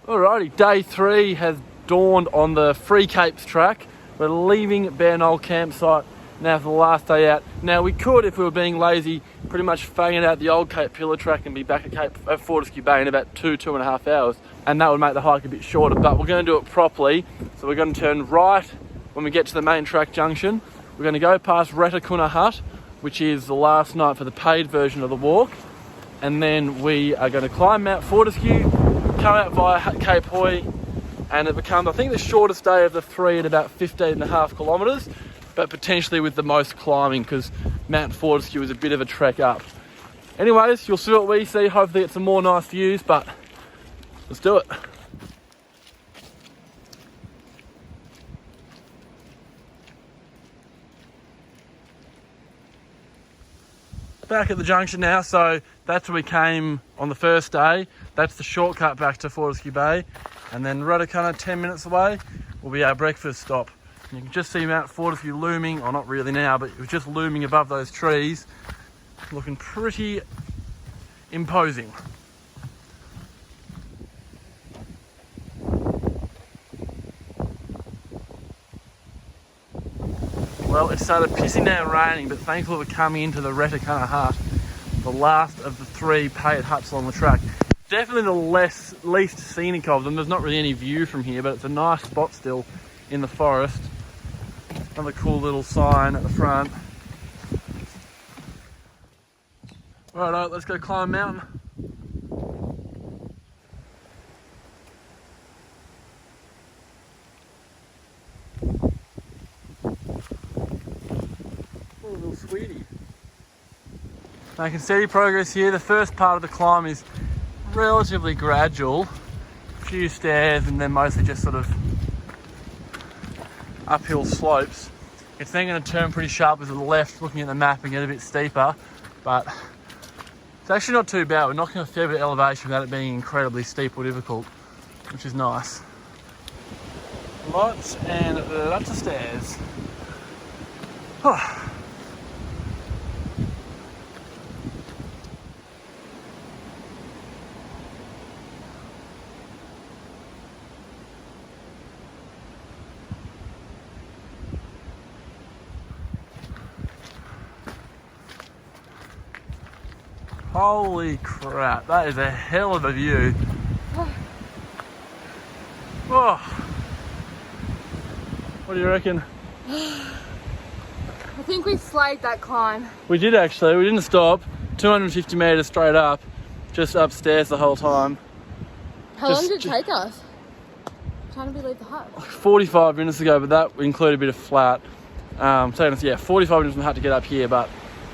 Alrighty, day 3 has dawned on the Free Capes track. We're leaving Bare Knoll Campsite now for the last day out. Now we could, if we were being lazy, pretty much fanging out the old Cape Pillar track and be back at Fortescue Bay in about 2.5 hours. And that would make the hike a bit shorter, but we're going to do it properly. So we're going to turn right when we get to the main track junction. We're going to go past Retakuna Hut, which is the last night for the paid version of the walk. And then we are going to climb Mount Fortescue, come out via Cape Hauy, and it becomes, I think, the shortest day of the 3 at about 15.5 kilometres, but potentially with the most climbing because Mount Fortescue is a bit of a trek up. Anyways, you'll see what we see. Hopefully get some more nice views, but let's do it. Back at the junction now, so that's where we came on the first day. That's the shortcut back to Fortescue Bay. And then Retakuna, 10 minutes away, will be our breakfast stop. And you can just see Mount Fortescue looming, or not really now, but it was just looming above those trees. Looking pretty imposing. Well, it started pissing down raining, but thankfully we're coming into the Retakuna Hut, the last of the 3 paid huts along the track. Definitely the least scenic of them. There's not really any view from here, but it's a nice spot still in the forest. Another cool little sign at the front. Righto, let's go climb a mountain. Oh, little sweetie. Making steady progress here. The first part of the climb is relatively gradual. A few stairs and then mostly just sort of uphill slopes. It's then going to turn pretty sharply to the left, looking at the map, and get a bit steeper, but it's actually not too bad. We're knocking a fair bit of elevation without it being incredibly steep or difficult, which is nice. Lots and lots of stairs. Holy crap, that is a hell of a view. Oh. What do you reckon? I think we slayed that climb. We did actually, we didn't stop. 250 metres straight up, just upstairs the whole time. How long did it take us? Trying to leave the hut. 45 minutes ago, but that included a bit of flat. Taking us, 45 minutes from the hut to get up here, but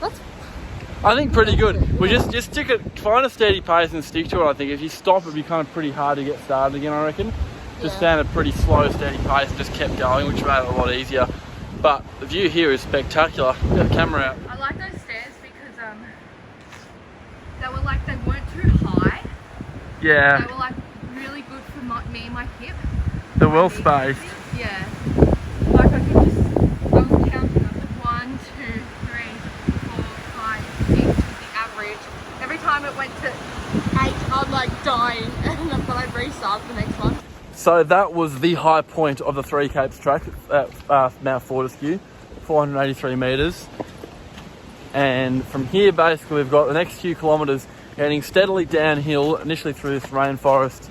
that's, I think pretty good. We just stick it, find a steady pace and stick to it. I think if you stop, it'd be kind of pretty hard to get started again, I reckon. Just found a pretty slow, steady pace and just kept going, which made it a lot easier. But the view here is spectacular. Get the camera out. I like those stairs because they weren't too high. Yeah. They were like really good for me and my hip. They're well spaced. Yeah. Like I was counting up 1, 2, 3, 4, 5, 6 was the average. Every time it went to 8, I'm like dying, but I'd restart the next one. So that was the high point of the 3 Capes track at Mount Fortescue, 483 metres. And from here, basically, we've got the next few kilometres heading steadily downhill, initially through this rainforest,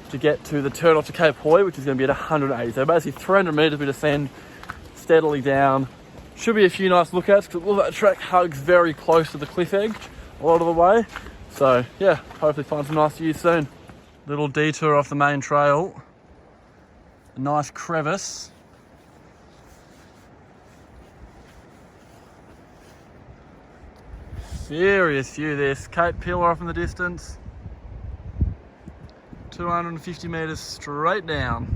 to get to the turn off to Cape Hauy, which is going to be at 180. So basically 300 metres we descend steadily down. Should be a few nice lookouts because all that track hugs very close to the cliff edge a lot of the way. So yeah, hopefully find some nice views soon. Little detour off the main trail. A nice crevice. Serious view this. Cape Pillar off in the distance. 250 metres straight down.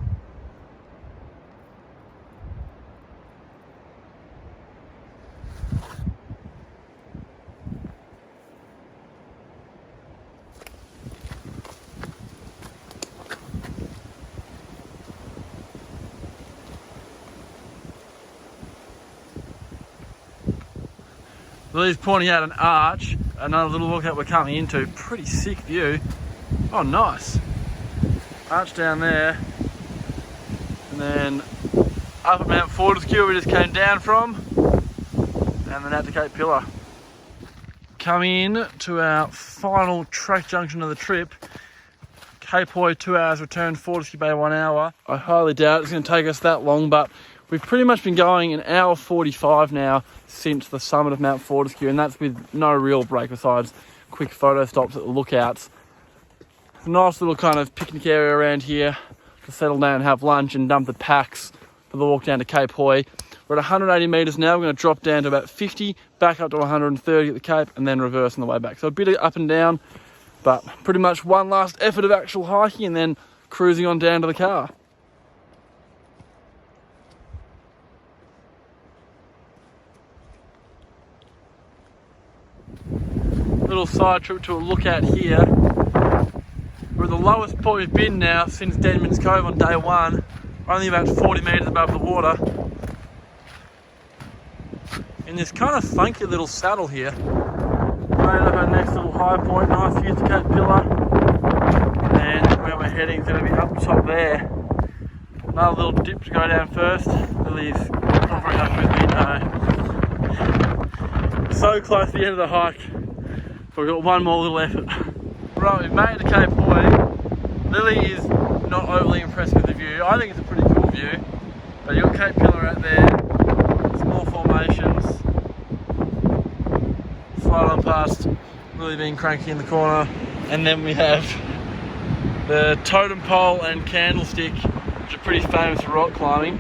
Lily's pointing out an arch, another little lookout we're coming into. Pretty sick view. Oh, nice. arch down there, and then up at Mount Fortescue we just came down from, and then out to Cape Pillar. Coming in to our final track junction of the trip, Cape Hauy 2 hours return, Fortescue Bay 1 hour. I highly doubt it's going to take us that long, but we've pretty much been going an hour 45 now since the summit of Mount Fortescue, and that's with no real break besides quick photo stops at the lookouts. It's a nice little kind of picnic area around here to settle down and have lunch and dump the packs for the walk down to Cape Hauy. We're at 180 metres now. We're going to drop down to about 50, back up to 130 at the Cape, and then reverse on the way back. So a bit of up and down, but pretty much one last effort of actual hiking and then cruising on down to the car. Little side trip to a lookout here. We're at the lowest point we've been now since Denman's Cove on day one, only about 40 metres above the water. In this kind of funky little saddle here. Right up our next little high point, nice view to Cape Pillar. And where we're heading is going to be up top there. Another little dip to go down first. Lily's not very happy with me, no. So close to the end of the hike. But we've got one more little effort. Right, we've made it to Cape Hauy. Lily is not overly impressed with the view. I think it's a pretty cool view. But you've got Cape Pillar out there. Small formations. Slide on past Lily being cranky in the corner. And then we have the totem pole and candlestick, which are pretty famous for rock climbing.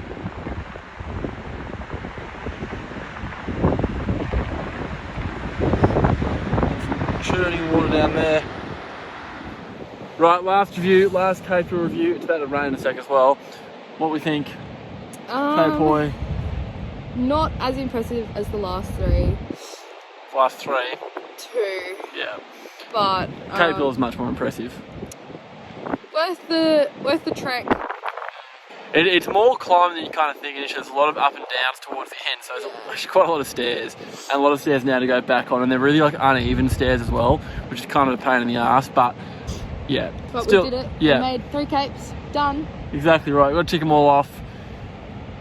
Churning water down there. Right, last review, last Cape Pillar review. It's about to rain in a sec as well. What we think? Cape Hauy. Not as impressive as the last three. Last three. Two. Yeah. But Cape Pillar is much more impressive. Worth the trek. It's more climbing than you kind of think. There's a lot of up and downs towards the end, so there's actually quite a lot of stairs, and a lot of stairs now to go back on, and they're really like uneven stairs as well, which is kind of a pain in the ass. But yeah, But still, we did it. Yeah, We made 3 capes. Done. exactly right. We've got to tick them all off,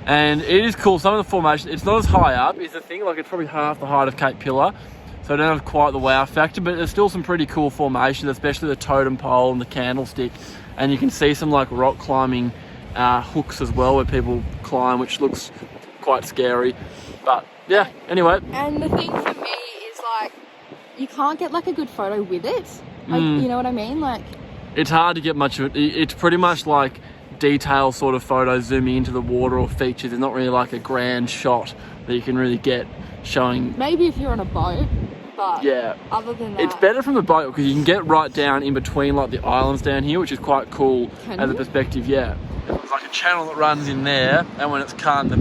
and it is cool. Some of the formation, it's not as high up. Is the thing, like it's probably half the height of Cape Pillar, so I don't have quite the wow factor. But there's still some pretty cool formations, especially the totem pole and the candlestick, and you can see some like rock climbing hooks as well where people climb, which looks quite scary. But yeah, anyway. And the thing for me is like, you can't get like a good photo with it. Like, you know what I mean? Like, it's hard to get much of it. It's pretty much like detail sort of photos zooming into the water or features. There's not really like a grand shot that you can really get showing. maybe if you're on a boat, but Yeah. other than that, It's better from the boat because you can get right down in between like the islands down here, which is quite cool as a perspective. Yeah, it's like a channel that runs in there, and when it's calm, the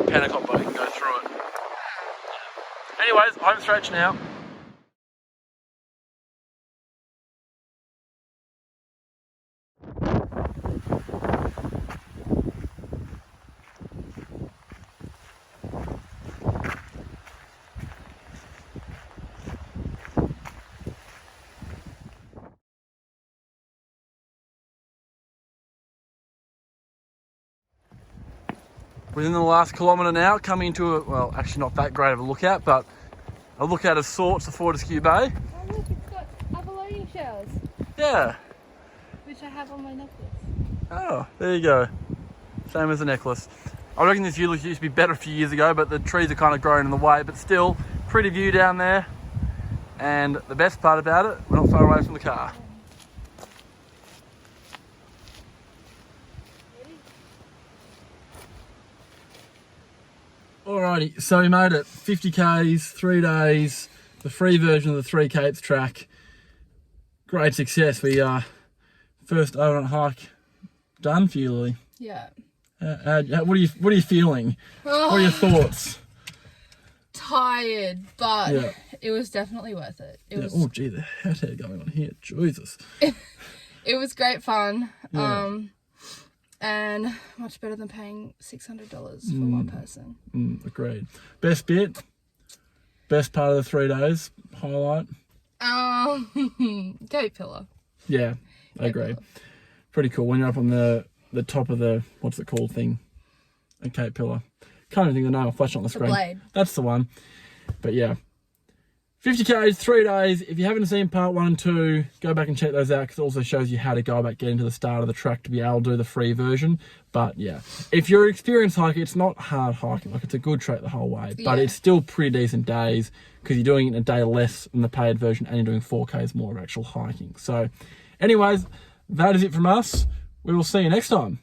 Pentecost boat can go through it. Anyways, home stretch now. Within the last kilometre now, coming into a, well, actually not that great of a lookout, but a lookout of sorts of Fortescue Bay. Oh look, it's got abalone shells, Yeah. which I have on my necklace. Oh, there you go. Same as the necklace. I reckon this view used to be better a few years ago, but the trees are kind of growing in the way, but still, pretty view down there. And the best part about it, we're not far away from the car. Alrighty, so we made it 50 Ks, 3 days, the free version of the 3 Capes track. Great success. We first overnight hike done for you, Lily. Yeah. What are you feeling? What are your thoughts? Tired, but Yeah. it was definitely worth it. It was. Oh gee, the hat hair going on here. Jesus. It was great fun. Yeah. And much better than paying $600 for one person. Agreed. Best bit? Best part of the 3 days? Highlight? Cape Pillar. Yeah, I agree. Pillar. Pretty cool when you're up on the top of the, what's it called thing? A Cape Pillar. Can't even think of the name, I'll flash it on the screen. Blade. That's the one. But yeah. 50Ks, 3 days. If you haven't seen part 1 and 2, go back and check those out because it also shows you how to go about getting to the start of the track to be able to do the free version. But yeah, if you're an experienced hiker, it's not hard hiking. Like, it's a good trek the whole way, but it's still pretty decent days because you're doing it in a day less than the paid version and you're doing 4Ks more of actual hiking. So anyways, that is it from us. We will see you next time.